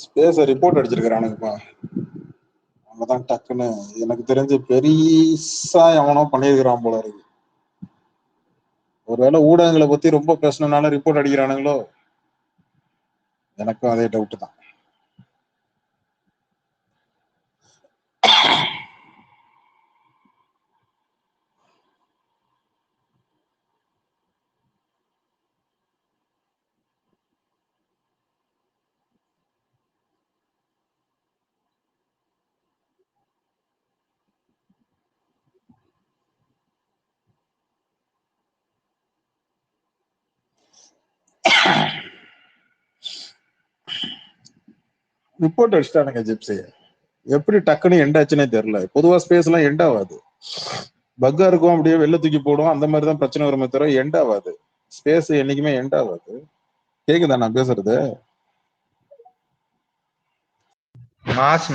ஸ்பேஸ report அடிச்சிருக்கிறானுங்கப்பா. அங்கதான் டக்குன்னு எனக்கு தெரிஞ்சு பெரிசா எவனோ பண்ணியிருக்கிறான் போல இருக்கு. ஒருவேளை ஊடகங்களை பத்தி ரொம்ப பேசணும்னால ரிப்போர்ட் அடிக்கிறானுங்களோ? எனக்கும் அதே டவுட் தான். ரிப்போர்ட் அடிச்சிட்டானுங்க ஜிப்ஸி. எப்படி டக்குன்னு எண்ட் ஆச்சுன்னே தெரியல. பொதுவா ஸ்பேஸ் எல்லாம் எண்ட் ஆகாது. பக்கா இருக்கும், அப்படியே வெளில தூக்கி போடும், அந்த மாதிரி தான் பிரச்சனை வருமே தவிர எண்ட் ஆகாது. ஸ்பேஸ் என்னைக்குமே எண்ட் ஆகாது. கேக்குதா நான் பேசுறது?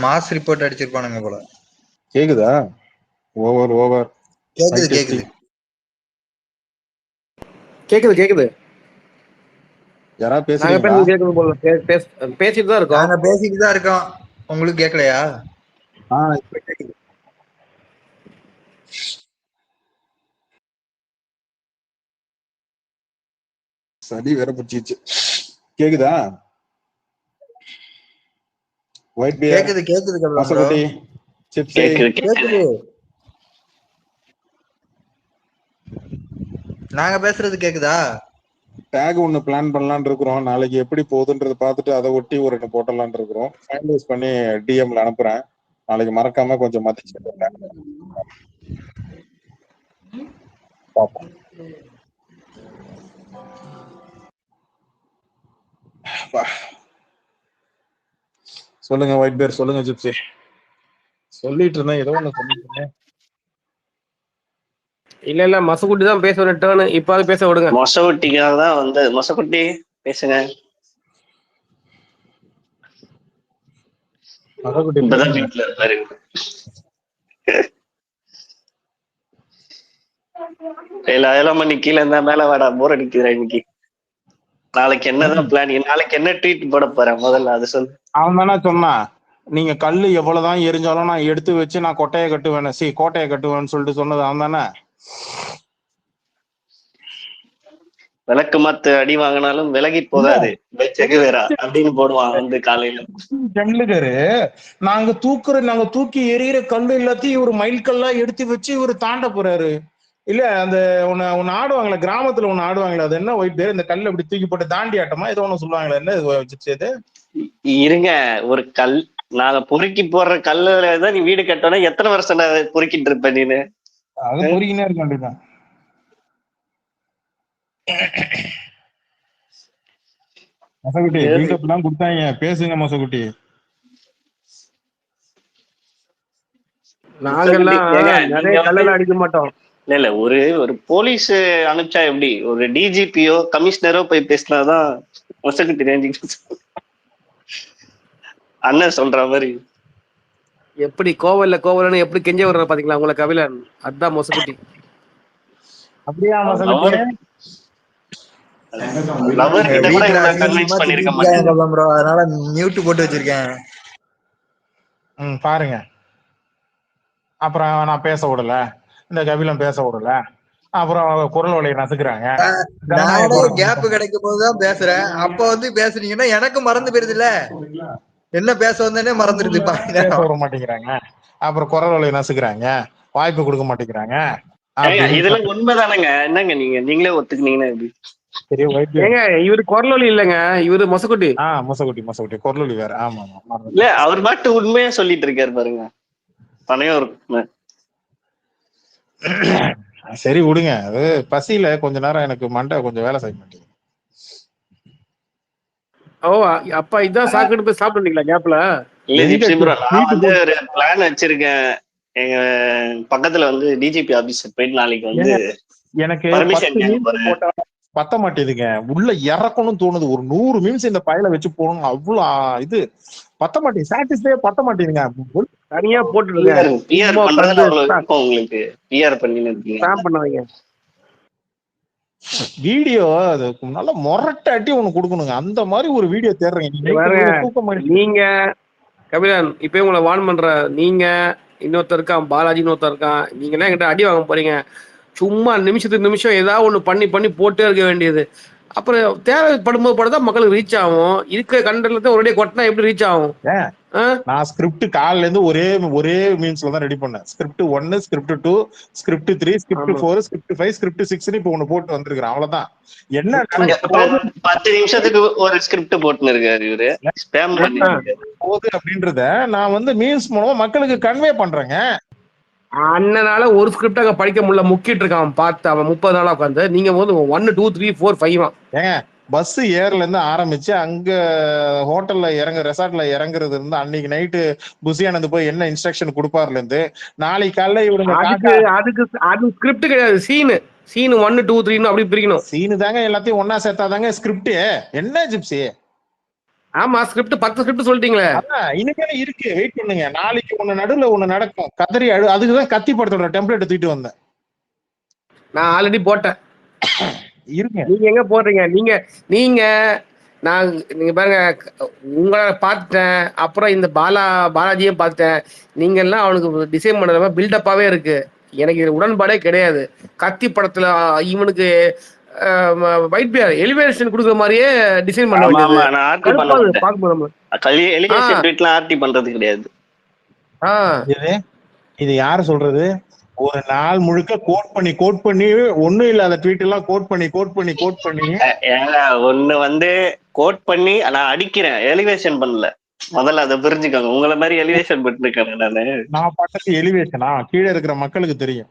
மாஸ் ரிப்போர்ட் அடிச்சிருப்பானுங்க போல. கேக்குதா? ஓவர் கேக்குது கேக்குது. யாரா நாங்க பேசுறீங்களா? பேசுறது கேக்குது போல. பேசிட்டு தான் இருக்கோம். நாங்க பேசிட்டு தான் இருக்கோம். உங்களுக்கு கேட்கலையா? இப்ப கேக்குது. சரி வேற பிடிச்சிச்சு. கேக்குதா? ஒயிட் பியர் கேக்குது மசகுட்டி சிப்ஸி கேக்குது. நாங்க பேசுறது கேக்குதா? டேக் ஒன்னு பிளான் பண்ணலாம்னு இருக்கிறோம். நாளைக்கு எப்படி போகுதுன்றத பார்த்துட்டு அதை ஒட்டி ஒரு 2 போட்டலாம்னு இருக்கிறோம். ஃபைனலைஸ் பண்ணி டிஎம்ல அனுப்புறேன். நாளைக்கு மறக்காம கொஞ்சம் மதிச்சு பார்ப்போம். சொல்லுங்க ஒயிட் பேர், சொல்லுங்க ஜிப்சி. சொல்லிட்டு இருந்தேன், ஏதோ ஒண்ணு சொல்லிட்டு இருந்தேன். இல்ல மசகுட்டி தான் பேச டேர்ன். இப்ப பேச விடுங்க. மொசகுட்டிக்காக தான் வந்து மொசகுட்டி பேசுங்க. இப்பதான் வீட்டுல இருப்பாரு. அதெல்லாம் பண்ணி கீழே இருந்தா மேல வாடா, போர் அடிக்குதுடா இன்னைக்கு. நாளைக்கு என்னதான் பிளான்? நாளைக்கு என்ன ட்ரீட் போட போறேன் முதல்ல அது சொல்லு. அவன் தானே சொன்னான், நீங்க கல்லு எவ்வளவுதான் எரிஞ்சாலும் நான் எடுத்து வச்சு நான் கோட்டையை கட்டுவேன்னு சொல்லிட்டு சொன்னது அவன் தானே. விளக்கு மாத்து அடி வாங்கினாலும் விலகி போகாது வேற அப்படின்னு போடுவான் வந்து காலையில. நாங்க தூக்கி எறிகிற கல்லு எல்லாத்தையும் இவரு மயில் கல்லா எடுத்து வச்சு இவரு தாண்ட போறாரு. இல்ல அந்த ஒன்னு ஆடுவாங்களே கிராமத்துல, ஒண்ணு ஆடுவாங்களே, அது என்ன ஒயிட் பேர்? இந்த கல்ல அப்படி தூக்கி போட்டு தாண்டி ஆட்டமா ஏதோ ஒண்ணு சொல்லுவாங்களே, என்ன இருங்க. ஒரு கல் நாங்க பொறுக்கி போடுற கல்லுதான் நீ வீடு கட்டணும். எத்தனை வருஷம் பொறுக்கிட்டு இருப்ப நீனு? அது பொறுக்கினே இருக்க வேண்டியதான். மசகுட்டி பில்டப் தான் கொடுத்தாங்க. பேசுங்க மசகுட்டி. நாங்கெல்லாம் நிறைய கல்லெல்லாம் அடிக்க மாட்டோம். இல்ல ஒரு போலீஸ் அனுப்பிச்சா எப்படி? ஒரு டிஜிபியோ கமிஷனரோ போய் பேசினாதான் மொசகுட்டி ரேஞ்சுக்கு அண்ணன் சொல்ற மாதிரி. எப்படி கோவல்னு எப்படி கெஞ்ச வர்ற பாத்தீங்களா உங்களை கபிலன்? அதுதான் மொசகுட்டி. அப்படியா மசகுட்டி? அதனால மியூட் போட்டு வச்சிருக்கேன். பாருங்க. அப்புறம் நான் பேச விடல, இந்த கபிலம் பேச விடல, அப்புறம் குரல் வலையை நசுக்குறாங்க. கேப் கிடைக்கும் போதுதான் பேசுறேன். அப்ப வந்து பேசுறீங்கன்னா எனக்கு மறந்து போயிருது இல்ல, என்ன பேச வந்தேனே மறந்துருது. பேச விட மாட்டேங்கிறாங்க, அப்புறம் குரல் வலையை நசுக்குறாங்க, வாய்ப்பு கொடுக்க மாட்டேங்கிறாங்க. இதெல்லாம் உண்மைதானங்க? என்னங்க நீங்களே ஒத்துக்கினீங்கன்னா எப்படி? இவரு குரலொலி இல்லங்க, இவரு மொசகுட்டி. மொசகுட்டி குரலொலி வேற. ஆமா இல்ல, அவர் பாட்டு உண்மையா சொல்லிட்டு இருக்காரு பாருங்க. பணையம் இருக்கு. சரி விடுங்க. அது பசியில கொஞ்ச நேரம் எனக்கு மண்டை கொஞ்சம் வேலை செய்ய மாட்டேங்குது. அப்பா இதான் சாப்பிட்டு போய் சாப்பிட்டுங்களா கேப்ல? நான் வந்து ஒரு பிளான் வச்சிருக்கேன். எங்க பக்கத்துல வந்து டிஜிபி ஆபீஸ் போயிட்டு நாளைக்கு வந்து எனக்கு பத்த மாட்டேதுங்க. உள்ள இறக்கணும்னு தோணுது. ஒரு 100 மீம்ஸ் இந்த பையில வச்சு போகணும். அவ்வளவு இது பத்த மாட்டேங்குது. சாட்டிஸ்ஃபை பத்த மாட்டேங்குதுங்க. தனியா போட்டு உங்களுக்கு பிஆர் பண்ணி பண்ணாதீங்க. வீடியோ அது நல்ல மொரட்டாட்டி ஒண்ணு கொடுக்கணுங்க. அந்த மாதிரி ஒரு வீடியோ தேடுறீங்க. நீங்க கபிலன் இப்பயே உங்களை வார்ன் பண்ற. நீங்க இன்னொருத்தர் இருக்கான், பாலாஜின்னு ஒருத்தர் இருக்கான். நீங்க எல்லாம் என்கிட்ட அடி வாங்க போறீங்க. சும்மா நிமிஷத்துக்கு நிமிஷம் ஏதாவது ஒண்ணு பண்ணி பண்ணி போட்டே இருக்க வேண்டியது. அப்புறம் தேவைப்படும்போது படுத்தா மக்களுக்கு ரீச் ஆகும். இருக்கிற கண்டென்ட்ல ஒரே கொட்டினா எப்படி ரீச் ஆகும்? நான் ஸ்கிரிப்ட் காலைல இருந்து ஒரே மீன்ஸ்ல தான் ரெடி பண்ணேன். Script 1, script 2, script 3, script 4, script 5, script 6 இப்ப ஒண்ணு போட்டு வந்திருக்கிறேன். அவ்வளவுதான். என்ன 10 நிமிஷத்துக்கு ஒரு ஸ்கிரிப்ட் போட்டுன்னு இருக்காரு இவரு. ஸ்பேம் போகுது அப்படின்றத நான் வந்து மீன்ஸ் மூலமா மக்களுக்கு கன்வே பண்றேங்க. அண்ணனால ஒரு ஸ்கிரிப்ட் அங்க படிக்க முடியல, முக்கிட்டு இருக்கான் பார்த்து. அவன் 30 நாளா உட்காந்து. நீங்க வந்து 1, 2, 3, 4, 5 ஏங்க பஸ் ஏர்ல இருந்து ஆரம்பிச்சு அங்க ஹோட்டல்ல ரெசார்ட்ல இறங்குறது இருந்து அன்னைக்கு நைட்டு புசியானது போய் என்ன இன்ஸ்ட்ரக்ஷன் கொடுப்பாருல இருந்து நாளைக்கு காலைல இவங்க அது ஸ்கிரிப்ட் கிடையாது, சீன் 1, 2, 3 அப்படி பிரிக்கணும். சீனு தாங்க எல்லாத்தையும் ஒன்னா சேர்த்தாதாங்க ஸ்கிரிப்ட். என்ன ஜிப்சி? ஆமா, ஸ்கிரிப்ட் 10 ஸ்கிரிப்ட் சொல்லிட்டீங்களே. இனிமேல இருக்கு, வெயிட் பண்ணுங்க. நாளைக்கு ஒண்ணு நடுவுல ஒண்ணு நடக்கும். கதறி அதுக்குதான் கத்தி படத்தோட டெம்ப்ளேட் தூக்கிட்டு வந்தேன். நான் ஆல்ரெடி போட்டேன். இருங்க, நீங்க எங்க போடுறீங்க? நீங்க பாருங்க, உங்களை பார்த்துட்டேன். அப்புறம் இந்த பாலாஜியும் பார்த்துட்டேன். நீங்க எல்லாம் அவனுக்கு டிசைன் பண்ண பில்டப்பாவே இருக்கு. எனக்கு இது உடன்பாடே கிடையாது. கத்தி படத்துல இவனுக்கு வைட் பியர் எலிவேஷன் கொடுக்குற மாதிரியே டிசைன் பண்ண கிடையாது. இது யாரு சொல்றது? ஒரு நாள் முழுக்க கோட் பண்ணி ஒண்ணும் இல்லாத ட்வீட் எல்லாம் கோட் பண்ணி ஒண்ணு வந்து கோட் பண்ணி நான் அடிக்கிறேன், எலிவேஷன் பண்ணல. முதல்ல அதை புரிஞ்சுக்கோங்க. உங்களை மாதிரி எலிவேஷன் பண்ணிருக்கேன் நான் பட்டது எலிவேஷனா கீழே இருக்கிற மக்களுக்கு தெரியும்.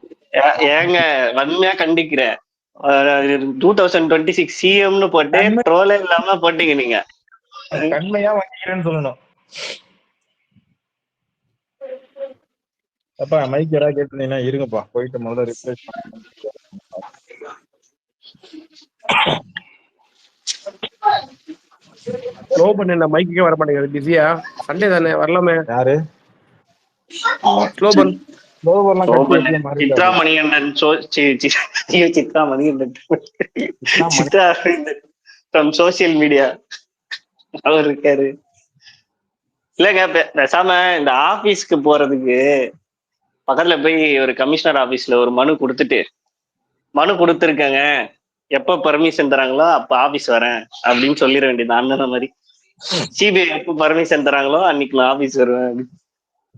ஏங்க வன்மையா கண்டிக்கிறேன். 2026 சிஎம்னு போட்டு ட்ரோலே இல்லாம போட்டீங்க. நீங்க கண்மையா வாங்கிக்கிறேன்னு சொல்லணும். அப்பா மைக் யாராவது கேட்டுனீங்கன்னா இருங்கப்பா, போயிட்டு முதல்ல ரிப்ளேஸ் பண்ண. மைக்கே வர மாட்டேங்குது, பிஸியா? சண்டே தானே, வரலாமே. யாரு? சித்ரா மணிகண்டன் சோசியல் மீடியா அவர் இருக்காரு. இல்லங்க பேசாம இந்த ஆபீஸ்க்கு போறதுக்கு பக்கத்துல போய் ஒரு கமிஷனர் ஆபீஸ்ல ஒரு மனு கொடுத்துருக்காங்க. எப்ப பர்மிஷன் தராங்களோ அப்ப ஆபீஸ் வரேன் அப்படின்னு சொல்லிட வேண்டியது. அண்ணன மாதிரி சிபிஐ எப்ப பர்மிஷன் தராங்களோ அன்னைக்கு நான் ஆபீஸ் வருவேன்.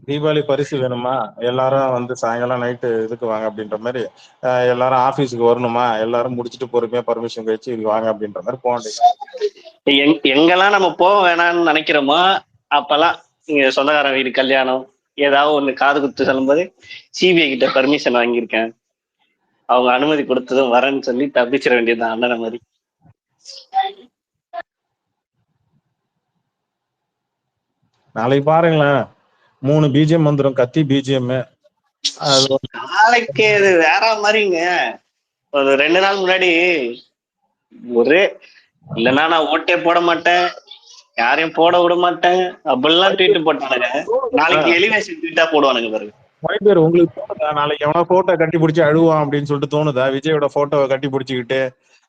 தீபாவளி பரிசு வேணுமா, எல்லாரும் வந்து சாயங்காலம் நைட்டு இதுக்கு வாங்க அப்படின்ற மாதிரி, எல்லாரும் ஆபீஸுக்கு வரணுமா, எல்லாரும் முடிச்சுட்டு பொறுமையா பர்மிஷன் கழிச்சு இதுக்கு வாங்க அப்படின்ற மாதிரி போக வேண்டியது. எங்கெல்லாம் நம்ம போக வேணாம்னு நினைக்கிறோமோ அப்பெல்லாம் இங்க சொந்தக்காரன் வீடு கல்யாணம் ஏதாவது ஒண்ணு காது குத்து சொல்லும்போது சிபிஐ கிட்ட பர்மிஷன் வாங்கியிருக்கேன், அவங்க அனுமதி கொடுத்ததும் வரேன்னு சொல்லி தப்பிச்சிட வேண்டியதுதான் அண்ணன மாதிரி. நாளைக்கு பாருங்களேன் 3 பிஜிஎம் வந்துடும். கத்தி பிஜிஎம் நாளைக்கு அது வேற மாதிரிங்க. ஒரு 2 நாள் முன்னாடி இல்லைன்னா நான் ஓட்டே போட மாட்டேன், யாரையும் போட விட மாட்டேன் அப்படிலாம் ட்வீட் போட்டானுங்க. நாளைக்கு எலிவேஷன் ட்வீட்டா போடுவானுங்க பாருங்க. பேர் உங்களுக்கு தோணுதா நாளைக்கு எவனா போட்டோ கட்டி பிடிச்சி அழுவான் அப்படின்னு சொல்லிட்டு தோணுதா? விஜயோட போட்டோவை கட்டி பிடிச்சிக்கிட்டு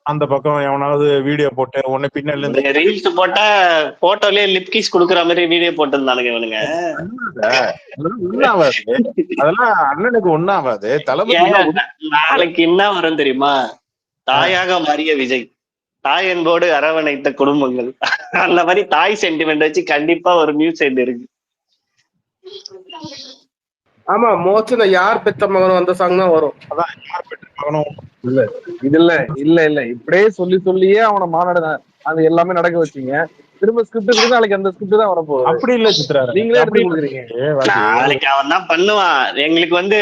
அந்த பக்கம் எவனாவது வீடியோ போட்டு உடனே பின்னால இருந்து ரீல்ஸ் போட்டா போட்டோலயே லிப் கிஸ் குடுக்குற மாதிரி வீடியோ போட்டிருந்தானுங்க இவனுங்க. அதெல்லாம் அண்ணனுக்கு ஒண்ணாவாது. நாளைக்கு என்ன வரும் தெரியுமா? தாயாக மாறிய விஜய், தாய் என்போடு அரவணைத்த குடும்பங்கள், அந்த மாதிரி தாய் சென்டிமெண்ட் வச்சு கண்டிப்பா ஒரு நியூஸ் சைடு இருக்கு. ஆமா, மோஸ்ட்லி யார் பெத்த மகனும் அந்த சாங் தான் வரும். அதான் யார் பெற்ற மகனும் இல்ல இப்படியே சொல்லியே அவனை மாநாடு அது எல்லாமே நடக்க வச்சீங்க. திரும்ப ஸ்கிரிப்ட் நாளைக்கு அந்த ஸ்கிரிப்ட் தான் வரப்போகுது. அப்படி இல்ல சித்ரா, நீங்களே எப்படி கொடுக்குறீங்க? நாளைக்கு அவன் தான் பண்ணுவான். எங்களுக்கு வந்து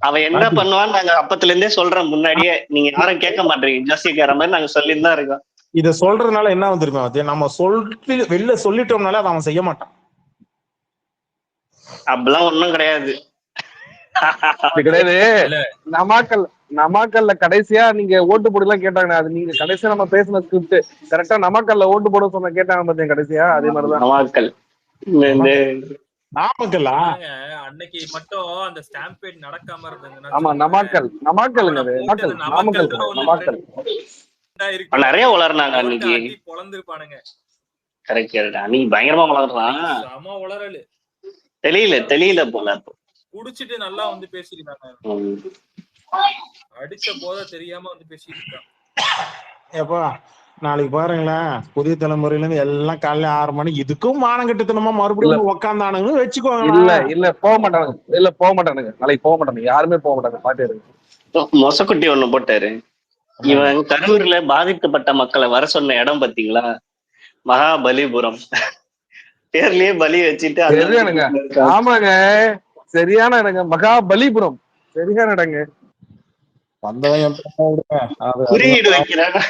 அவன் என்ன பண்ணுவான்னு நாங்க அப்பத்துல இருந்தே சொல்றோம் முன்னாடியே. நீங்க யாரும் கேட்க மாட்டீங்க, ஜோசியக்கார மாதிரி நாங்க சொல்லிட்டு தான் இருக்கோம். இத சொல்றதுனால என்ன தெரியுமா, நம்ம வெளில சொல்லிட்டோம்னால அதை அவன் செய்ய மாட்டான். அப்படிலாம் ஒண்ணும் கிடையாது. நமாக்கல்ல கடைசியா நீங்க ஓட்டு போடலாம் கேட்டாங்க. அது நீங்க கடைசியா நம்ம பேசின ஸ்கிரிப்ட் கரெக்டா நமாக்கல்ல ஓட்டு போட சொன்ன கேட்டாங்க பாத்தீங்க கடைசியா. அதே மாதிரிதான் நாமக்கல்லா அன்னைக்கு மட்டும் அந்த ஸ்டாம்பேட் நடக்காம இருந்ததுன்னா. ஆமா, நமாக்கல் இருக்கும் நிறைய வளர்னாங்க போட்டு அன்னைக்கு. அடி பொழந்திருப்பானுங்க. கரெக்ட். அன்னைக்கு பயங்கரமா வளர்றான். அன்னைக்கு செம உளறலு. தெரியல போல. குடிச்சிட்டு நல்லா வந்து பேசிருக்காங்க. ம். அடிச்ச போத தெரியாம வந்து பேசிட்டு இருக்கான். ஏப்பா நாளைக்கு பாருங்களேன், புதிய தலைமுறையில இருந்து எல்லாம் காலையில 6 மணிக்கு இதுக்கும் மானம் கட்டுத்தனமா மறுபடியும் வந்து உக்காந்தானுங்கன்னு இல்ல வச்சுக்கோங்களேன். இல்ல போக மாட்டானுங்க. நாளைக்கு போக மாட்டானுங்க, யாருமே போக மாட்டாங்க. பாட்டு இருக்கு. மொசக்குட்டி ஒண்ணு போட்டாரு. இவன் கரூர்ல பாதிக்கப்பட்ட மக்களை வர சொன்ன இடம் பாத்தீங்களா? மகாபலிபுரம். பேர்லயே பலி வச்சுட்டு சரியானுங்க. ஆமாங்க, சரியான இடங்க மகாபலிபுரம். சரியான இடங்க. வந்தவன் குறியீடு வைக்கிறாங்க.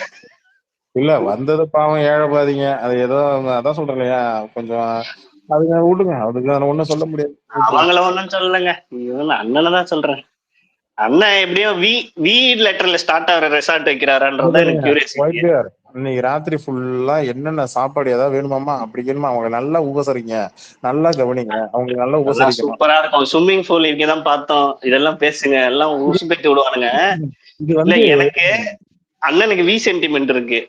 இல்ல வந்தது பாவம் ஏழை பாதிங்க. அது ஏதோ அதான் சொல்றேன் இல்லையா, கொஞ்சம் அதுங்க விடுங்க, அதுக்கு ஒண்ணும் சொல்ல முடியாது. அவங்கள ஒண்ணும் சொல்லலைங்க, அண்ணனை தான் சொல்றேன். அண்ணன் எப்படியும் வி லெட்டர்ல ஸ்டார்ட் ஆகிற ரெசார்ட் வைக்கிறாரான்றது எனக்கு கியூரியாசிட்டி. இன்னைக்கு ராத்திரி ஃபுல்லா என்னென்ன சாப்பாடு ஏதாவது வேணுமாமா அப்படி வேணுமா, அவங்க நல்லா உபசரிங்க, நல்லா கவனிங்க, அவங்க நல்லா உபசரிக்கணும். சூப்பரா இருக்கும். ஸ்விம்மிங் பூல் இங்கதான் பார்த்தோம், இதெல்லாம் பேசுங்க, எல்லாம் ஊசி பெற்று விடுவானுங்க. இல்ல எனக்கு அண்ணனுக்கு வி சென்டிமெண்ட் இருக்கு.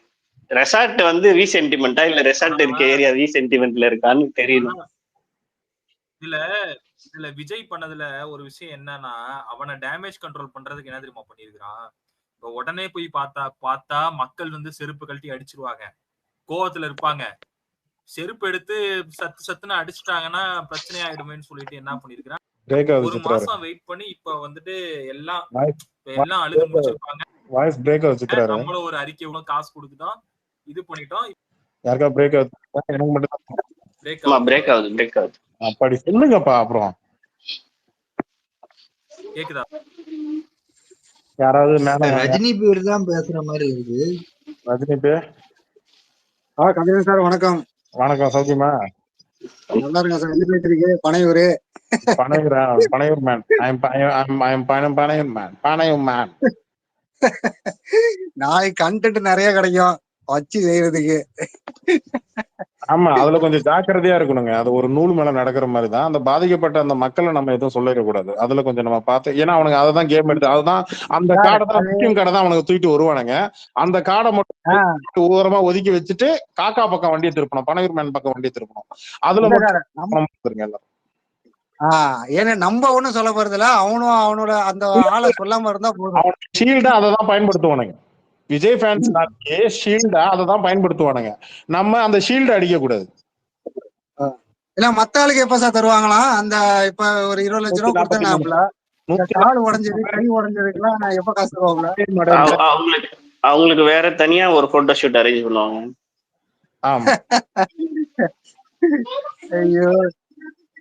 ரெசார்ட் வந்து வி சென்டிமெண்டா இல்ல ரெசார்ட் இருக்க ஏரியா வி சென்டிமெண்ட்ல இருக்கான்னு தெரியல. இதுல விஜய் பண்ணதுல ஒரு விஷயம் என்னன்னா, அவனை டேமேஜ் கண்ட்ரோல் பண்றதுக்கு என்ன தெரியுமா பண்ணிருக்கான்? இப்ப உடனே போய் பார்த்தா மக்கள் வந்து செருப்பு கழட்டி அடிச்சிருவாங்க, கோவத்துல இருப்பாங்க. செருப்பு எடுத்து சத்துன்னு அடிச்சுட்டாங்கன்னா பிரச்சனை ஆயிடுமேன்னு சொல்லிட்டு என்ன பண்ணிருக்கான், ஒரு மாசம் வெயிட் பண்ணி இப்ப வந்துட்டு எல்லாம் அழுது முடிச்சிருப்பாங்க. வாய்ஸ் பிரேக் ஆகுது. நம்மளும் ஒரு அறிக்கை காசு கொடுத்துட்டோம், இது பண்ணிட்டோம். யாருக்கா பிரேக் ஆகுது? எனக்கு மட்டும் பிரேக் ஆகுது. அப்படி சொல்லுங்கப்பா. அப்புறம் கேக்குதா? யாராவது மேல ரஜினி பேர் தான் பேசுற மாதிரி இருக்கு. ரஜினி பேர்? கதிரவன் சார் வணக்கம். வணக்கம், சௌக்கியமா? நல்லா இருக்கேன் சார். எந்த பேசுறீங்க? பனையூர். பனையூர் மேன். பனையூர் மேன். நாளைக்கு கண்டென்ட் நிறைய கிடைக்கும் வச்சு செய்யறதுக்கு. ஆமா, அதுல கொஞ்சம் ஜாக்கிரதையா இருக்கணுங்க. அது ஒரு நூல் மேல நடக்கிற மாதிரிதான். அந்த பாதிக்கப்பட்ட அந்த மக்களை நம்ம எதுவும் சொல்லிடக்கூடாது. அதுல கொஞ்சம் நம்ம பார்த்து, ஏன்னா அவனுக்கு அதான் கேம் எடுத்து, அதுதான் அந்த காடை தான் முக்கியம் கடை தான் அவனுக்கு தூக்கிட்டு வருவானுங்க. அந்த காடை மட்டும் ஓரமா ஒதுக்கி வச்சுட்டு காக்கா பக்கம் வண்டியை திருப்பணும், பனையூர் மேன் பக்கம் வண்டியை திருப்பணும். அதுல மட்டும் ஏன்னா நம்ம ஒண்ணும் சொல்ல போறதில்ல, அவனும் அவனோட அந்த ஆளை சொல்லாம இருந்தா போதும். ஷீல்டா அதை தான் பயன்படுத்துவானுங்க. விஜய் ஃபேன்ஸ் ஷீல்டா அதை தான் பயன்படுத்துவானுங்க. நம்ம அந்த ஷீல்டு அடிக்க கூடாது. இல்ல மத்த ஆளுக்கு எப்ப சார் தருவாங்களாம்? அந்த இப்ப ஒரு 20 லட்சம் ரூபாய் கொடுத்தேன்னாப்ல, கால் உடஞ்சது கை உடஞ்சதுக்குலாம் நான் எப்ப காசு தருவாங்களா? அவங்களுக்கு வேற தனியா ஒரு போட்டோ ஷூட் அரேஞ்ச் பண்ணுவாங்க. ஐயோ,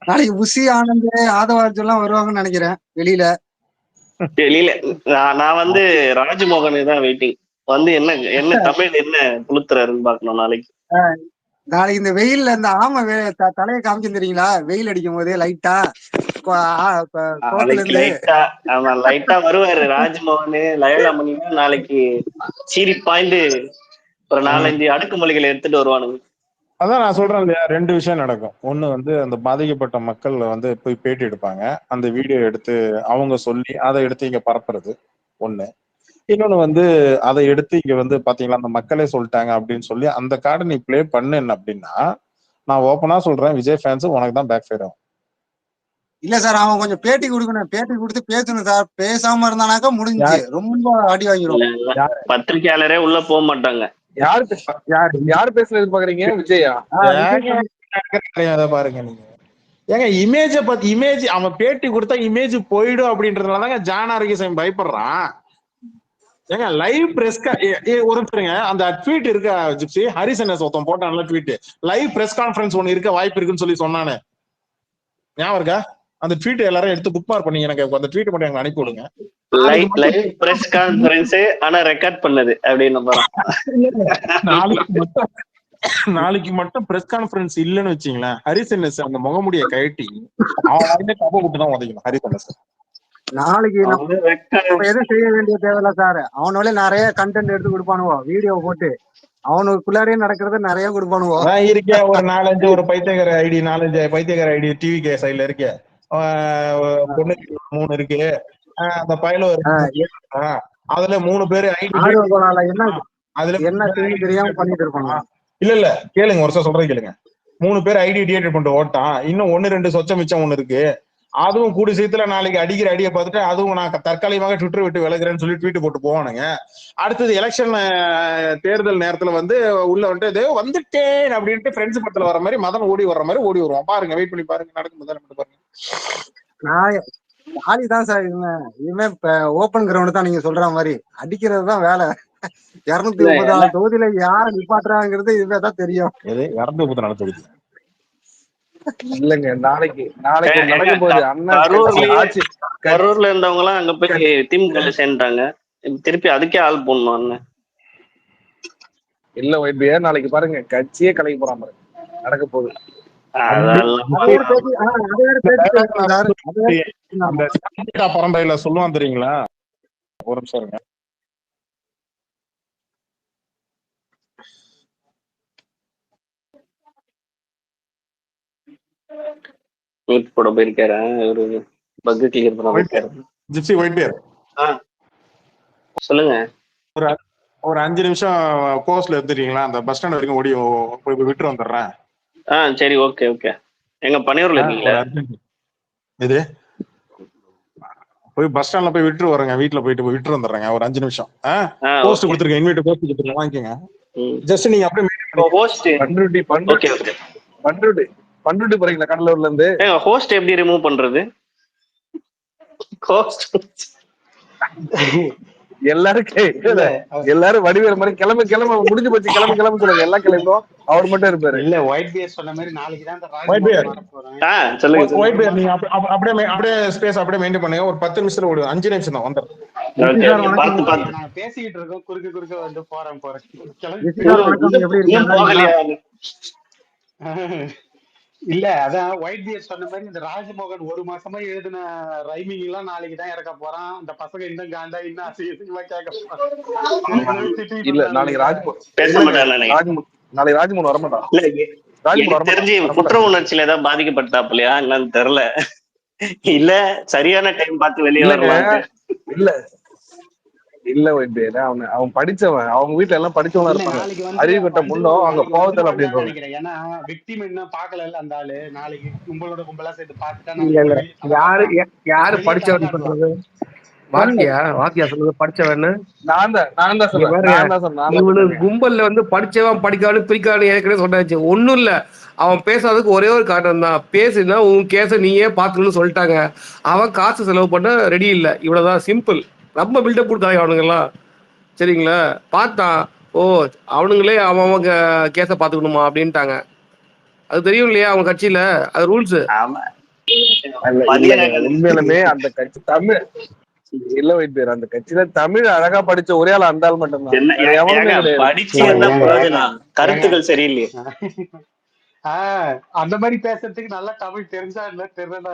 நாளைக்கு புஷி ஆனந்த் ஆதவாஜ் எல்லாம் வருவாங்கன்னு நினைக்கிறேன். வெளியில நான் வந்து ராஜ்மோகனுக்கு தான் வெயிட்டிங். வந்து என்ன தமிழ் என்ன புளுத்துறாருன்னு பாக்கணும் நாளைக்கு. இந்த வெயில்ல இந்த ஆமை தலையை காமிச்சு தெரியுங்களா? வெயில் அடிக்கும் போதே லைட்டா லைட்டா வருவாரு ராஜ்மோகன். லயலாமணி நாளைக்கு சீரி பாய்ந்து ஒரு 4-5 அடுக்குமொழிகளை எடுத்துட்டு வருவானுங்க. அதான் நான் சொல்றேன் இல்லையா, 2 விஷயம் நடக்கும். ஒண்ணு வந்து அந்த பாதிக்கப்பட்ட மக்கள் வந்து போய் பேட்டி எடுப்பாங்க, அந்த வீடியோ எடுத்து அவங்க சொல்லி அதை எடுத்து இங்க பரப்புறது ஒண்ணு. இன்னொன்னு வந்து அதை எடுத்து இங்க வந்து பாத்தீங்களா அந்த மக்களே சொல்லிட்டாங்க அப்படின்னு சொல்லி அந்த கார்டை நீ பிளே பண்ணு அப்படின்னா, நான் ஓப்பனா சொல்றேன், விஜய் ஃபேன்ஸ் உனக்கு தான் பேக் ஃபயர் ஆகும். இல்ல சார், அவன் கொஞ்சம் பேட்டி கொடுக்கணும், பேட்டி கொடுத்து பேசணும் சார். பேசாம இருந்தானாக்கா முடிஞ்சு ரொம்ப அடி வாங்கிடும். பத்திரிகையாளரே உள்ள போக மாட்டாங்க. யாரு பேசல எதிர்பார்க்கறீங்க? விஜயா? பாருங்க நீங்க ஏங்க இமேஜ் அவன் பேட்டி கொடுத்தா இமேஜ் போயிடும் அப்படின்றதுனாலதாங்க ஜான் ஆரோக்கியசாமி பயப்படுறான். ஏங்க லைவ் பிரஸ் ஒருத்தருங்க அந்த ட்வீட் இருக்கா ஜிப்சி, ஹரிசன் ஒருத்தன் போட்டான்ல ட்வீட், லைவ் பிரஸ் கான்ஃபரன்ஸ் ஒண்ணு இருக்க வாய்ப்பு இருக்குன்னு சொல்லி சொன்னானே, ஞாபகம் இருக்கா? அந்த ட்வீட் எல்லாரும் எடுத்து புக் மார்க் பண்ணி எனக்கு அந்த ட்வீட் மட்டும் எனக்கு அனுப்பி விடுங்க. லைவ் பிரஸ் கான்ஃபரன்ஸ் ஆனா ரெக்கார்ட் பண்ணது அப்படின்னு நாளைக்கு மட்டும் பிரஸ் கான்ஃபரன்ஸ் இல்லன்னு வச்சீங்களேன், ஹரிசன் அந்த முகமுடிய கழட்டி அவன் கப்ப விட்டு தான் உதைக்கணும் ஹரிசன். நாளைக்கு எதுவும் செய்ய வேண்டிய தேவையில்ல சார். அவனோட நிறைய கண்டென்ட் எடுத்து கொடுப்பானுவோ, வீடியோ போட்டு அவனுக்குள்ளாரே நடக்கிறத நிறைய கொடுப்பானுவோ. இருக்கேன் ஒரு 4-5 ஒரு பைத்தியக்கார ஐடி, 4-5 பைத்தியக்கார ஐடி டிவி கே சைட்ல இருக்கு, பொண்ணு 3 இருக்கு, அந்த பையல அதுல 3 பேரு ஐடி. என்ன அதுல என்ன செய்யணும் தெரியாம பண்ணிட்டு இருப்பாங்க. இல்ல கேளுங்க, ஒரு சொல்றது கேளுங்க. 3 பேர் ஐடி டிஏட் பண்ணிட்டு ஓட்டான், இன்னும் 1-2 சொச்சம் மிச்சம் ஒண்ணு இருக்கு. அதுவும் கூடி சீத்துல நாளைக்கு அடிக்கிற அடியை பார்த்துட்டு அதுவும் நான் தற்காலிகமாக ட்விட்டர் விட்டு விலகிறேன்னு சொல்லி ட்வீட் போட்டு போவானுங்க. அடுத்தது எலெக்ஷன் தேர்தல் நேரத்துல வந்து உள்ள வந்துட்டு வந்துட்டேன் அப்படின்ட்டு ஃப்ரெண்ட்ஸ் படத்துல வர மாதிரி மதன் ஓடி வர்ற மாதிரி ஓடி வருவான். பாருங்க, வெயிட் பண்ணி பாருங்க, நடக்கும் பாருங்க. நான் ஜாலி தான் சார். இனிமே ஓப்பன் கிரவுண்ட் தான் நீங்க சொல்ற மாதிரி அடிக்கிறது தான் வேலை. 234 தொகுதியில யார நிப்பாட்டுறாங்கிறது இதுதான் தெரியும். 234 தொகுதி இல்லங்க, நாளைக்கு நடக்க போகுது. அண்ணன் கரூர்ல இருந்தவங்க எல்லாம் அங்க போய் திமுக சேர்ந்துட்டாங்க. திருப்பி அதுக்கே ஆள் போடணும் அண்ணன். இல்ல வைத்தியா, நாளைக்கு பாருங்க கட்சியே கலைக்க போறான் பாருங்க, நடக்க போகுது. பரம்பரையில சொல்லுவான் தெரியுங்களா? ஒரு நிமிஷம் இருங்க. மீட் போட போயிருக்காரு, ஒரு பக் கிளியர் பண்ண போயிருக்காரு. ஜிப்சி ஒயிட் பேர் சொல்லுங்க. ஒரு 5 நிமிஷம் போஸ்ட்ல எடுத்துட்டீங்களா? அந்த பஸ் ஸ்டாண்ட் வரைக்கும் ஓடி போய் விட்டு வந்துடுறேன். சரி, ஓகே ஓகே. எங்க பனையூர்ல இருக்கீங்களா? இது போய் பஸ் ஸ்டாண்ட்ல போய் விட்டு வரேங்க, வீட்டுல போயிட்டு போய் விட்டு வந்துடுறேங்க. ஒரு 5 நிமிஷம் போஸ்ட் கொடுத்துருக்கேன், இன்வைட் போஸ்ட் கொடுத்துருக்கேன், வாங்கிக்கோங்க. ஜஸ்ட் நீங்க அப்படியே ஹோஸ்ட் பண்ருட்டி போறீங்களா கடலூர்ல இருந்து? ஹோஸ்ட் எப்படி ரிமூவ் பண்றது? ஹோஸ்ட் எல்லாரும் வடிவேல் மாதிரி கிளம்ப முடிஞ்சு போச்சு, கிளம்ப சொல்லுங்க. எல்லாம் கிளம்பும், அவர் மட்டும் இருப்பாரு. இல்ல ஒயிட் பியர் சொன்ன மாதிரி நாளைக்கு தான் சொல்லுங்க. ஒயிட் பியர் நீங்க அப்படியே ஸ்பேஸ் அப்படியே மெயின்டைன் பண்ணுங்க. ஒரு 10 நிமிஷத்துல ஓடுங்க, 5 நிமிஷம் தான் வந்துடுறேன். நான் பேசிக்கிட்டு இருக்கோம், குறுக்க வந்து போறேன். இல்ல அதான் ஒயிட் பியர் சொன்ன மாதிரி இந்த ராஜ்மோகன் 1 மாசமா எழுதின ரைமிங் எல்லாம் நாளைக்கு தான் இறக்க போறான். அந்த பசங்க இன்னும் காண்டா இன்னும் அசிங்கமா கேட்க போறான். இல்ல நாளைக்கு ராஜ்மோகன் வரமாட்டான். தெரிஞ்சு குற்ற உணர்ச்சியில ஏதாவது பாதிக்கப்பட்டாப்லையா என்னன்னு தெரியல. இல்ல சரியான டைம் பார்த்து வெளியே வரலாம். இல்ல அவன் படிச்சவன், அவங்க வீட்டுல எல்லாம் படிச்சவங்க இருப்பாங்க. அறிவு கட்ட முன்னோ அவங்க போவதில்லை அப்படின்னு நினைக்கிறேன். ஏன்னா விக்டிம் இன்னும் பாக்கல அந்த ஆளு. நாளைக்கு கும்பலா சேர்த்து பாத்துட்டா யாரு படிச்சவன் சொல்றது? வாத்தியா சொல்றது படிச்சவன். நான் தான் சொல்றேன். கும்பல்ல வந்து படிச்சவன் படிக்கான்னு பிரிக்கான்னு ஏற்கனவே சொன்னாச்சு. ஒண்ணும் இல்ல, அவன் பேசாததுக்கு ஒரே ஒரு காரணம் தான். பேசுனா உன் கேஸ நீயே பாத்துக்கணும்னு சொல்லிட்டாங்க. அவன் காசு செலவு பண்ண ரெடி இல்ல, இவ்வளவுதான், சிம்பிள். ரொம்ப பில்டப் கொடுத்தாங்க அவனுங்கெல்லாம், சரிங்களா? பார்த்தான், ஓ அவனுங்களே அவன் கேஸை பார்த்துக்கணுமா அப்படின்ட்டாங்க. அது தெரியும் இல்லையா அவங்க கட்சியில, அது ரூல்ஸ். உண்மையிலுமே அந்த கட்சி தமிழ் இல்ல வைத்தியர், அந்த கட்சியில தமிழ் அழகா படிச்ச ஒரே ஆள் அந்த ஆள் மட்டும்தான். கருத்துக்கள் சரியில்லையே. அந்த மாதிரி பேசுறதுக்கு நல்லா தமிழ் தெரிஞ்சா இல்ல தெரியல.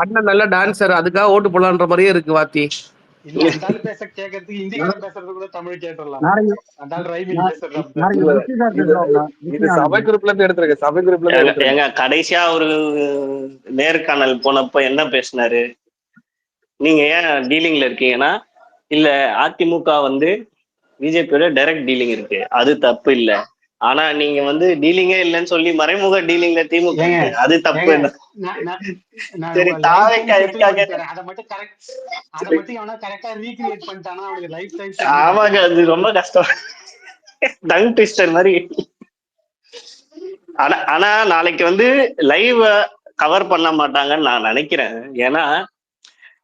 அண்ணன் நல்ல டான்சர், அதுக்காக ஓட்டு போடலான்ற மாதிரியே இருக்கு வாத்தி. பேச கேட்கறதுக்கு ஹிந்திக்காரன் பேசுறது கூட தமிழ் கேட்டுடலாம். சபை குரூப்ல இருந்து எடுத்திருக்கேன், சபை குரூப்ல இருந்து. ஏங்க கடைசியா ஒரு நேர்காணல் போனப்ப என்ன பேசினாரு? நீங்க ஏன் டீலிங்ல இருக்கீங்கன்னா, இல்ல அதிமுக வந்து பிஜேபியோட டைரக்ட் டீலிங் இருக்கு, அது தப்பு இல்ல. ஆனா நீங்க வந்து டீலிங்கே இல்லைன்னு சொல்லி மறைமுக டீலிங்ல திமுக, அது தப்பு. சரி, ஆமாங்க, அது ரொம்ப கஷ்டம். டங் ட்விஸ்டர் மாதிரி. ஆனா நாளைக்கு வந்து லைவ் கவர் பண்ண மாட்டாங்கன்னு நான் நினைக்கிறேன். ஏன்னா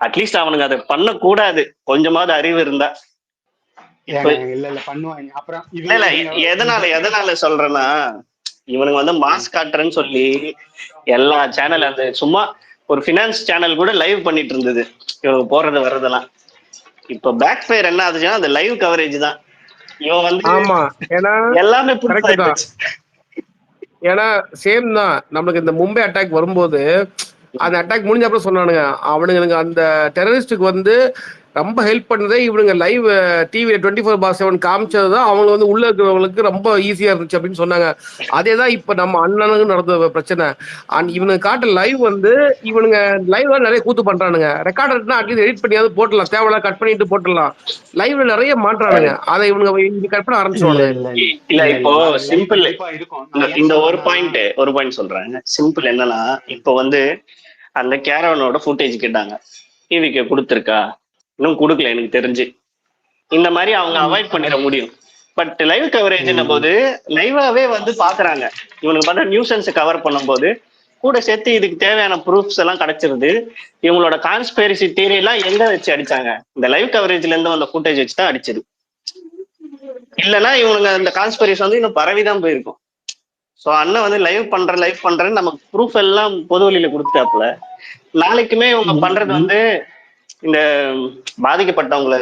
அட்லீஸ்ட் அவனுக்கு அதை பண்ண கூடாது, கொஞ்சமாவது அறிவு இருந்தா. எதனால சொல்றேன்னா, இவனுங்க வந்து மாஸ் காட்டுறேன்னு சொல்லி எல்லா சேனல், அந்த சும்மா ஒரு பினான்ஸ் சேனல் கூட லைவ் பண்ணிட்டு இருந்தது இவங்க போறது வர்றதெல்லாம். இப்ப பேக் ஃபயர் என்ன ஆச்சுன்னா அந்த லைவ் கவரேஜ் தான். இவன் வந்து எல்லாமே ஏன்னா சேம் தான். நம்மளுக்கு இந்த மும்பை அட்டாக் வரும்போது, அந்த அட்டாக் முடிஞ்ச அப்புறம் சொன்னானுங்க அவனுங்க அந்த டெரரிஸ்டுக்கு வந்து ரொம்ப ஹெல்ப் பண்ணதே இவனுங்க லைவ் டிவியில் 24/7 காமிச்சது தான் அவங்க வந்து உள்ள இருக்கிறவங்களுக்கு ரொம்ப ஈஸியா இருந்துச்சு அப்படின்னு சொன்னாங்க. அதே தான் இப்போ நம்ம அண்ணனுக்கு நடந்த பிரச்சனை. இவனுங்க காட்ட லைவ் வந்து இவனுங்க லைவ் நிறைய கூத்து பண்றானுங்க. ரெக்கார்டர்னா அட்லீஸ்ட் எடிட் பண்ணியாவது போட்டுடலாம், தேவையில்ல கட் பண்ணிட்டு போட்டுடலாம். லைவ்ல நிறைய மாற்றானுங்க, அதை இவனுங்க கட் பண்ண ஆரம்பிச்சுவானுங்க. இல்ல இப்போ சிம்பிள் இந்த ஒரு பாயிண்ட் சொல்றேன். சிம்பிள் என்னன்னா, இப்போ வந்து அந்த கேரவனோட ஃபுட்டேஜ் கேட்டாங்க, டிவிக்கு கொடுத்துருக்கா, இன்னும் கொடுக்கல எனக்கு தெரிஞ்சு. இந்த மாதிரி அவங்க அவாய்ட் பண்ணிட முடியும். பட் லைவ் கவரேஜ் போது லைவாவே வந்து பாக்குறாங்க. இவனுக்கு பண்ண நியூசன்ஸ் கவர் பண்ணும்போது கூட சேர்த்து இதுக்கு தேவையான ப்ரூஃப்ஸ் எல்லாம் கிடைச்சிருது. இவங்களோட கான்ஸ்பெரிசி தியரி எல்லாம் எங்க வச்சு அடிச்சாங்க? இந்த லைவ் கவரேஜ்ல இருந்து வந்த ஃபுட்டேஜ் வச்சு தான் அடிச்சது. இல்லைன்னா இவனுங்க இந்த கான்ஸ்பெரிசி வந்து இன்னும் பரவிதான் போயிருக்கும். ஸோ அண்ணன் வந்து லைவ் பண்றேன்னு நமக்கு ப்ரூஃப் எல்லாம் பொது வழியில கொடுத்தாப்புல, நாளைக்குமே இவங்க பண்றது வந்து இந்த பாதிக்கப்பட்டவங்களை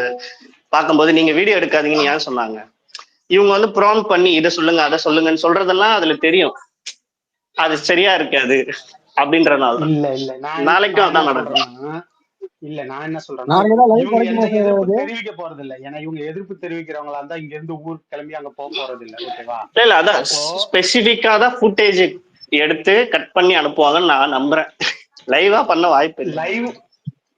பார்க்கும்போது நீங்க வீடியோ எடுக்காதீங்கன்னு ஏன் சொன்னாங்க? இவங்க வந்து ப்ராம்ப்ட் பண்ணி இதை சொல்லுங்க அதை சொல்லுங்கன்னு சொல்றதெல்லாம் அதுல தெரியும், அது சரியா இருக்காது அப்படின்றனால நாளைக்கும் அதான் நடக்கும். இல்ல நான் என்ன சொல்றேன்னா, தெரிவிக்க போறது இல்ல. ஏன்னா இவங்க எதிர்ப்பு தெரிவிக்கிறவங்களா இருந்தா இங்க இருந்து ஊருக்கு கிளம்பி அங்க போக போறது இல்ல. ஓகேவா? இல்ல அதான் ஸ்பெசிபிக்கா தான் ஃபுட்டேஜ் எடுத்து கட் பண்ணி அனுப்புவாங்கன்னு நான் நம்புறேன். லைவா பண்ண வாய்ப்பு இல்லை.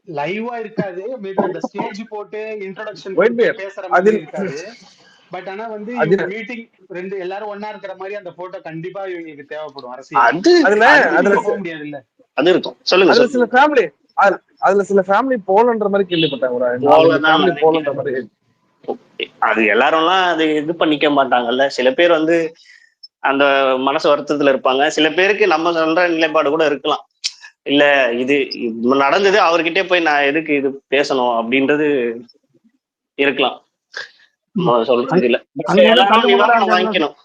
லைவா இருக்காது, மேபி அந்த ஸ்டேஜ் போட்டு இன்ட்ரோடக்ஷன் பேசுற மாதிரி இருக்காது. பட் ஆனா வந்து மீட்டிங் ரெண்டு எல்லாரும் ஒன்னா இருக்கிற மாதிரி அந்த போட்டோ கண்டிப்பா இவங்களுக்கு தேவைப்படும். அரசியல் போக முடியாது இல்ல, அது இருக்கும். சொல்லுங்க. அதுல சில ஃபேமிலி போலன்ற மாதிரி கேள்விப்பட்டாங்க. அது எல்லாரும்லாம் அது இது பண்ணிக்க மாட்டாங்கல்ல. சில பேர் வந்து அந்த மனசு வருத்தத்துல இருப்பாங்க. சில பேருக்கு நம்ம சொல்ற நிலைப்பாடு கூட இருக்கலாம். இல்ல இது நடந்தது, அவர்கிட்டே போய் நான் எதுக்கு இது பேசணும் அப்படின்றது இருக்கலாம். சொல்றது இல்ல, எல்லாரும் வாங்கிக்கணும்.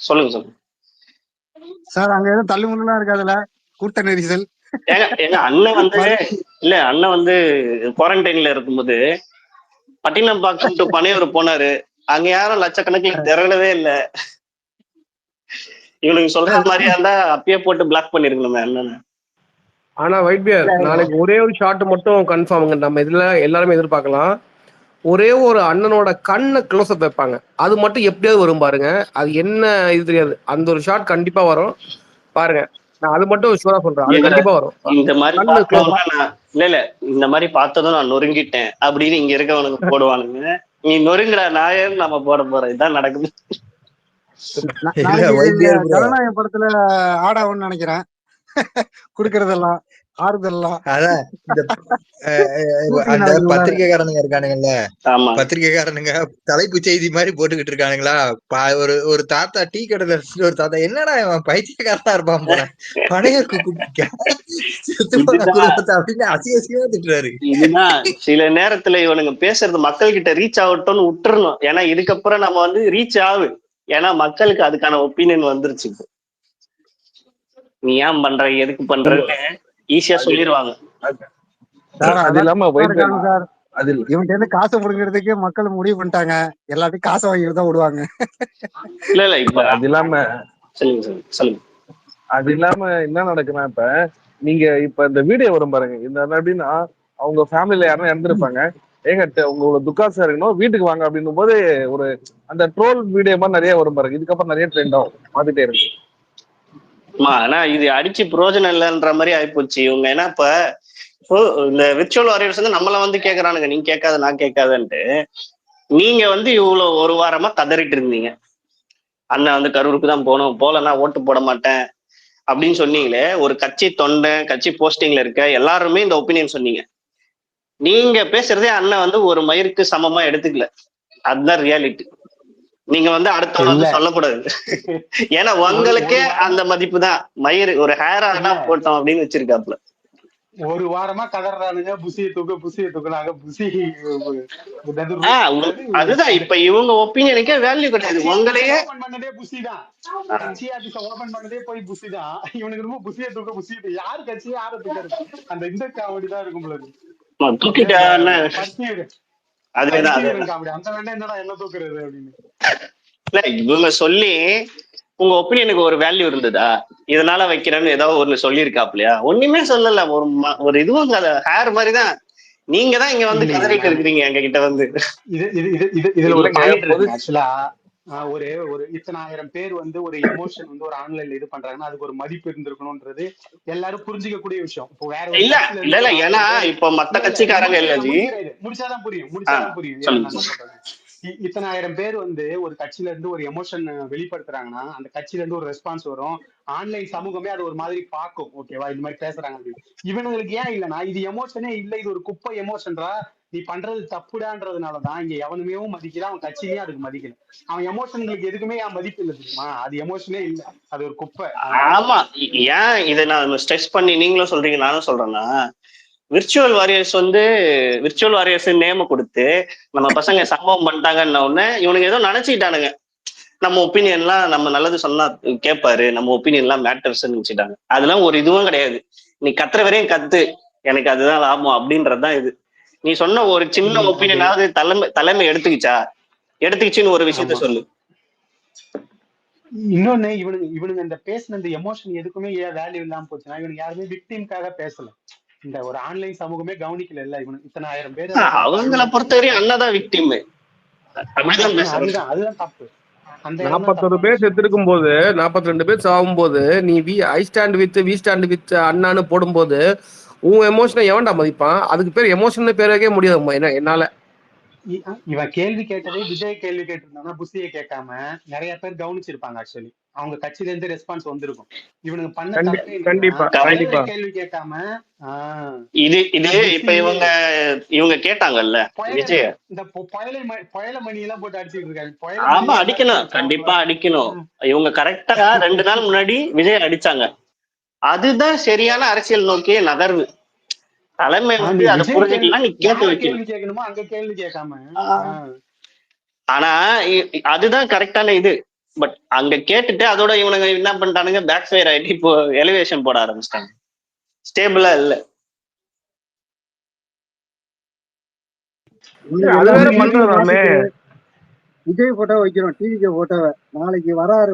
சொல்லுங்க சார். அங்க எதுவும் தள்ளுமுள்ளா இருக்காதுல, கூட்ட நெரிசல்? எங்க அண்ணன் வந்து அண்ணன் வந்து குவாரண்டைன்ல இருக்கும்போது பட்டினப்பாக்கம் டு பனையூர் போனாரு. அங்க யாரும் லட்சக்கணக்கில் திரளவே இல்லை. இவனுக்கு சொல்ற மாதிரியா இருந்தா அப்பயே போட்டு பிளாக் பண்ணிருக்கணுமே அண்ணன். ஆனா ஒயிட் பியர், நாளைக்கு ஒரே ஒரு ஷாட் மட்டும் கன்ஃபார்முங்க, நம்ம இதுல எல்லாருமே எதிர்பார்க்கலாம். ஒரே ஒரு அண்ணனோட கண்ணை க்ளோஸ் அப் வைப்பாங்க, அது மட்டும் எப்படியாவது வரும் பாருங்க. அது என்ன இது தெரியாது, அந்த ஒரு ஷாட் கண்டிப்பா வரும் பாருங்க. நான் அது மட்டும் ஷூரா சொல்றேன், அது கண்டிப்பா வரும். இந்த மாதிரி இல்ல இந்த மாதிரி பார்த்ததும் நான் நொறுங்கிட்டேன் அப்படின்னு இங்க இருக்கவனுக்கு போடுவானுங்க. நீ நொறுங்கடா நாயன்னு நம்ம போட போறோம். இதான் நடக்குது. ஜனநாயக படத்துல ஆடாவுன்னு நினைக்கிறேன் குடுக்கறதெல்லாம் ஆறுதல்லாம். அதான் அந்த பத்திரிகைக்காரனுங்க இருக்கானுங்கல்ல, பத்திரிகைக்காரனுங்க தலைப்பு செய்தி மாதிரி போட்டுக்கிட்டு இருக்கானுங்களா. ஒரு தாத்தா டீ கடையில ஒரு தாத்தா, என்னடா இவன் பைத்தியக்காரனா இருப்பான் போல, பனையூருக்கு அப்படின்னு அசிங்கமா திட்டுறாரு. இதுதான் சில நேரத்துல இவனுங்க பேசுறது மக்கள் கிட்ட ரீச் ஆகட்டும்னு விட்டுறணும். ஏன்னா இதுக்கப்புறம் நம்ம வந்து ரீச் ஆகு, ஏன்னா மக்களுக்கு அதுக்கான ஒப்பீனியன் வந்துருச்சு. நீ ஏன் பண்ற எதுக்கு பண்றன்னு ஈஸியா சொல்லிடுவாங்க. இவன்கிட்ட இருந்து காசை புடுங்கிறதுக்கு மக்கள் முடிவு பண்ணிட்டாங்க, எல்லாத்தையும் காசை வாங்கிட்டு தான் விடுவாங்க. இல்ல இப்ப அது இல்லாம சொல்லுங்க. அது இல்லாம என்ன நடக்குன்னா, இப்ப நீங்க இப்ப இந்த வீடியோ வரும் பாருங்க, இந்த எப்படின்னா அவங்க ஃபேமிலியில யாரும் இறந்துருப்பாங்க, ஏங்க உங்களோட துக்காசா இருக்கணும் வீட்டுக்கு வாங்க அப்படின்னும் போது ஒரு அந்த ட்ரோல் வீடியோ மாதிரி நிறைய வரும் பாருங்க. இதுக்கப்புறம் நிறைய ட்ரெண்ட் ஆகும், பார்த்துட்டே இருக்கு. ஆனா இது அடிச்சு பிரயோஜனம் இல்லைன்ற மாதிரி ஆயிப்போச்சு இவங்க. ஏன்னா இப்ப இந்த விர்ச்சுவல் வாரியர்ஸ் வந்து நம்மள வந்து கேக்குறானுங்க, நீங்க கேட்காத நான் கேட்காதன்ட்டு. நீங்க வந்து இவ்வளவு ஒரு வாரமா கதறிட்டு இருந்தீங்க, அண்ணன் வந்து கரூருக்கு தான் போகணும், போலன்னா ஓட்டு போட மாட்டேன் அப்படின்னு சொன்னீங்களே. ஒரு கட்சி தொண்டை, கட்சி போஸ்டிங்ல இருக்க எல்லாருமே இந்த ஒப்பீனியன் சொன்னீங்க. நீங்க பேசுறதே அண்ணன் வந்து ஒரு மயிருக்கு சமமா எடுத்துக்கல. அதுதான் ரியாலிட்டி. நீங்க வந்து அடுத்தவங்க வந்து சொல்லக்கூடாது. ஏன்னா உங்களுக்கே அந்த மதிப்பு தான். மயிறு ஒரு ஹேரா தான் போட்டோம் அப்படின்னு வச்சிருக்காப்புல. ஒரு வாரமா கதறானுங்க, புசிய தூக்குனாங்க, புசி. அதுதான் இப்ப இவங்க ஒப்பீனியனுக்கே வேல்யூ கிடையாது. உங்களையே ஓபன் பண்ணதே புசிதான், கட்சி ஆபீஸ ஓபன் பண்ணதே போய் புசிதான். இவனுக்கு ரொம்ப புசிய தூக்க யாரு கட்சியே யார தூக்கிறது, அந்த இந்த காமெடி தான் இருக்கும் போல. இவங்க சொல்லி உங்க ஒப்பீனியனுக்கு ஒரு வேல்யூ இருந்ததா? இதனால வைக்கிறேன்னு ஏதாவது ஒண்ணு சொல்லியிருக்காப்லையா? ஒண்ணுமே சொல்லல. ஒரு இதுவும் ஹேர் மாதிரிதான். நீங்க தான் இங்க வந்து கதறிட்டு இருக்கிறீங்க எங்க கிட்ட வந்து. இதுல ஒரு பாயிண்ட் இருக்கு ஆக்சுவலா. ஒரு இத்தனை ஆயிரம் பேர் வந்து ஒரு எமோஷன் வந்து ஒரு ஆன்லைன்ல இது பண்றாங்கன்னா அதுக்கு ஒரு மதிப்பு இருந்திருக்கணும்ன்றது எல்லாரும் புரிஞ்சுக்க கூடிய விஷயம். இப்போ வேற ஒரு இல்ல ஏன்னா இப்ப மத்த கட்சிக்காரங்க இல்ல முடிச்சாதான் புரியும். இத்தனை ஆயிரம் பேர் வந்து ஒரு கட்சியில இருந்து ஒரு எமோஷன் வெளிப்படுத்துறாங்கன்னா அந்த கட்சியில இருந்து ஒரு ரெஸ்பான்ஸ் வரும். ஆன்லைன் சமூகமே அது ஒரு மாதிரி பாக்கும். ஓகேவா, இந்த மாதிரி பேசுறாங்க அப்படின்னு. இவனுங்களுக்கு ஏன் இல்லைன்னா இது எமோஷனே இல்ல, இது ஒரு குப்பை எமோஷன்ரா, நீ பண்றது தப்புடான்றதுனாலதான் இங்க எவனுமே மதிக்கிறான், அவன் கட்சியிலேயே அதுக்கு மதிக்கல. அவன் எமோஷன்களுக்கு எதுக்குமே என் மதிப்பு இல்லை தெரியுமா, அது எமோஷனே இல்ல, அது ஒரு குப்பை. ஆமா, ஏன் இதை நான் ஸ்ட்ரெஸ் பண்ணி நீங்களும் சொல்றீங்க நானும் சொல்றேன்னா, விர்ச்சுவல் வாரியர்ஸ் நேம கொடுத்து நம்ம பசங்க சம்பவம் பண்ணிட்டாங்கன்ன உடனே இவனுக்கு ஏதோ நினைச்சுக்கிட்டானுங்க, நம்ம ஒப்பீனியன்லாம் நம்ம நல்லது சொன்னா கேட்பாரு, நம்ம ஒப்பீனியன்லாம் மேட்டர்ஸ் நினைச்சுட்டாங்க. அதெல்லாம் ஒரு இதுவும் கிடையாது. நீ கத்துற வரையும் கத்து, எனக்கு அதுதான் லாபம் அப்படின்றதுதான் இது. நீ சொன்ன ஒரு சின்ன ஒப்பீனியனாவது தலைமை எடுத்துக்கிச்சுன்னு ஒரு விஷயத்த சொல்லு. இன்னொன்னு இவனுங்க இந்த பேசின இந்த எமோஷன் எதுக்குமே வேல்யூ இல்லாம போச்சுன்னா இவனுக்கு யாருமே விக்டிம்காக பேசல. இந்த ஒரு ஆன்லைன் சமூகமே கவனிக்கல. இல்ல இவனுக்கு இத்தனை ஆயிரம் பேர் அவங்களை பொறுத்தவரையும் அண்ணாதான் விக்டிம். அதுதான் தப்பு. 41 பேர் செத்துருக்கும் போது 42 பேர் சாகும் போது நீ வி ஸ்டாண்ட் வித் அண்ணான்னு போடும்போது உன் எமோஷனை எவன்டா மதிப்பான்? அதுக்கு பேர் எமோஷன் பேர் வைக்க முடியாது என்னால. இவன் கேள்வி கேட்டதே விஜய் கேள்வி கேட்டிருந்தானா புசியை கேட்காம நிறைய பேர் கவனிச்சிருப்பாங்க. ஆக்சுவலி அவங்க கட்சியில இருந்து ரெஸ்பான்ஸ் வந்திருக்கும். இவனுக்கு பண்ண கேள்வி கேட்காம இது இப்ப இவங்க கேட்டாங்கல்ல விஜய், இந்த புயல மணி எல்லாம் போட்டு அடிச்சுட்டு இருக்காங்க. ஆமா, அடிக்கணும், கண்டிப்பா அடிக்கணும். இவங்க கரெக்டா 2 நாள் முன்னாடி விஜய் அடிச்சாங்க. அதுதான் சரியான அரசியல் நோக்கிய நகர்வு. தலைமை வந்து அதை புரிஞ்சுக்கலாம், நீ கேட்கணுமா அங்க கேள்வி கேட்காம. ஆனா அதுதான் கரெக்டான இது. பட் அங்க கேட்டுட்டு அதோட இவனுங்க என்ன பண்ணிட்டானுங்க, பேக் ஃபயர் ஆயிட்டு இப்போ எலிவேஷன் போட ஆரம்பிச்சிட்டாங்க. ஸ்டேபிளா இல்ல. விஜய் போட்டோ வைக்கிறோம், டிவிக்கு போட்டோவை நாளைக்கு வராரு.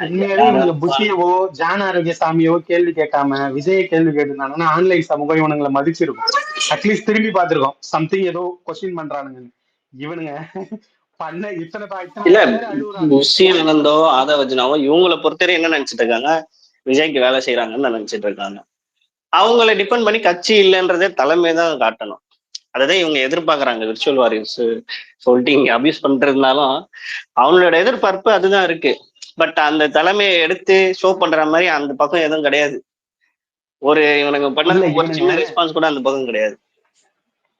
உண்மையாவே புஷியவோ ஜான் ஆரோக்கியசாமியோ கேள்வி கேட்காம விஜய கேள்வி கேட்டிருந்தாங்கன்னா ஆன்லைன் சமூகம் இவனுங்களை மதிச்சிருக்கும். அட்லீஸ்ட் திரும்பி பார்த்திருக்கோம், சம்திங் ஏதோ கொஸ்டின் பண்றானுங்க. இவனுங்க பண்ண இத்தனை புஷி ஆனந்தோ ஆதவஜனாவோ இவங்களை பொறுத்தவரை என்ன நினைச்சிட்டு இருக்காங்க, விஜய்க்கு வேலை செய்யறாங்கன்னு நினைச்சிட்டு இருக்காங்க. அவங்களை டிபெண்ட் பண்ணி கட்சி இல்லைன்றதே தலைமை தான் காட்டணும். அததான் இவங்க எதிர்பார்க்கறாங்க. விர்ச்சுவல் வாரியர்ஸ் சொல்லிட்டு இங்க அபியூஸ் பண்றதுனாலும் அவங்களோட எதிர்பார்ப்பு அதுதான் இருக்கு. பட் அந்த தலைமையை எடுத்து ஷோ பண்ற மாதிரி அந்த பக்கம் எதுவும் கிடையாது. இவனுக்கு பண்ண ஒரு சின்ன ரெஸ்பான்ஸ் கூட அந்த பக்கம் கிடையாது.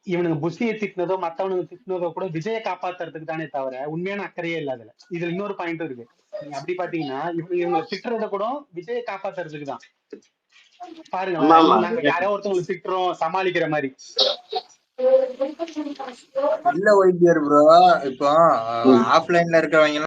இவனுக்கு புஷியை திட்டினதோ மத்தவனுக்கு திட்டினதோ கூட விஜயை காப்பாத்துறதுக்கு தானே தவிர உண்மையான அக்கறையே இல்லாதுல. இதுல இன்னொரு பாயிண்ட் இருக்கு. நீங்க அப்படி பாத்தீங்கன்னா இவங்க திட்டுறத கூட விஜயை காப்பாத்துறதுக்கு தான். பாருங்க, நாங்க யாரோ ஒருத்தவங்களுக்கு திட்டுறோம் சமாளிக்கிற மாதிரி. இல்ல வைத்தியர் ப்ரோ, இப்போ ஆஃப்லைன்ல இருக்கிறவங்க